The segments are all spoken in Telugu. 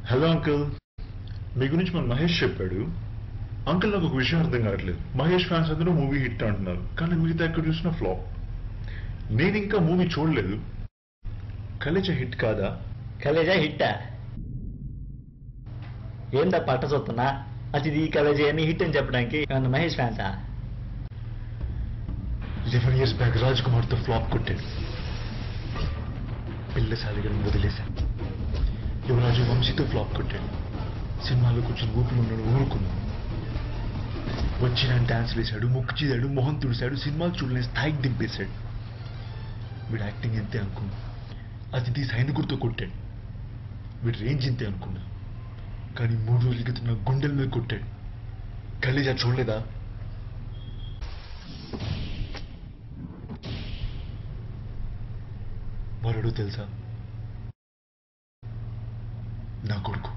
హలో అంకుల్, మీ గురించి మన మహేష్ చెప్పాడు. అంకుల్, నాకు ఒక విషయం అర్థం కావట్లేదు. మహేష్ ఫ్యాన్స్ అందరూ మూవీ హిట్ అంటున్నారు, కానీ మిగతా ఎక్కడ చూసిన ఫ్లాప్. నేను ఇంకా మూవీ చూడలేదు. కలేజా హిట్ కాదా? కలేజా హిట్టా? ఏందా పట్ట చూస్తున్నా? అది ఈ కలేజా అని హిట్ అని చెప్పడానికి ఏమన్నా మహేష్ ఫ్యాన్సా? 11 years బ్యాక్ రాజ్ కుమార్తో ఫ్లాప్ కొట్టాడు. పిల్లసారిగా వదిలేశాను. యువరాజు వంశీతో ఫ్లాప్ కొట్టాడు. సినిమాలో కూర్చొని ఊపిరి ఉన్నాడు, ఊరుకున్నాడు. వచ్చిన డాన్స్ వేశాడు, ముక్కు చీదాడు, మొహం తుడిశాడు, సినిమాలు చూడలేని స్థాయికి దింపేశాడు. వీడు యాక్టింగ్ ఎంతే అనుకున్నా. అతిథి సైనికుడితో కొట్టాడు. వీడు రేంజ్ ఇంతే అనుకున్నా. కానీ 3 రోజుల క్రితం నా గుండెల మీద కొట్టాడు. కలేజా చూడలేదా? మరొడు తెలుసా? నా కొడుకు,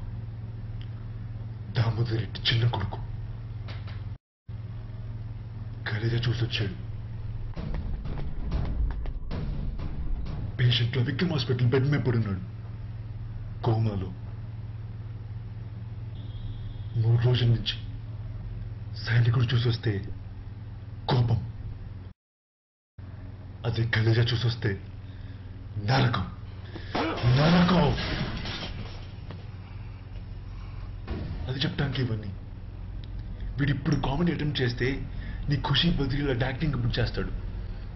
దామోదర్ రెడ్డి చిన్న కొడుకు. కలేజా చూసొచ్చాడు. పేషెంట్ లో విక్రమ్ హాస్పిటల్ బెడ్ మీద పడున్నాడు, కోమాలో. 3 రోజుల నుంచి సైనికుడు చూసొస్తే కోపం, అదే కలేజా చూసొస్తే నరకం. నరకం అది చెప్పడానికి ఇవన్నీ. వీడిప్పుడు కామెడీ అటెంప్ట్ చేస్తే నీ ఖుషి బదిలీలో యాక్టింగ్ ఇప్పుడు చేస్తాడు.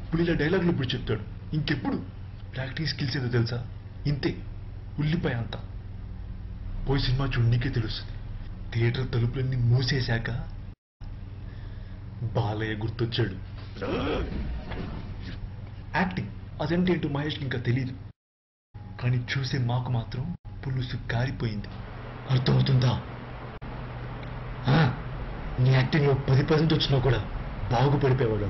ఇప్పుడు ఇలా డైలాగులు ఇప్పుడు చెప్తాడు. ఇంకెప్పుడు యాక్టింగ్ స్కిల్స్ ఏదో తెలుసా? ఇంతే, ఉల్లిపాయ అంతా. పోయి సినిమా చూడు, నీకే తెలుస్తుంది. థియేటర్ తలుపులన్నీ మూసేశాక బాలయ్య గుర్తొచ్చాడు. యాక్టింగ్ అదంటే ఏంటో మహేష్కి ఇంకా తెలియదు. కానీ చూసే మాకు మాత్రం పులుసు కారిపోయింది. అర్థమవుతుందా? నీ యాక్టింగ్లో 10% వచ్చినా కూడా బాగుపడిపోయేవాడు.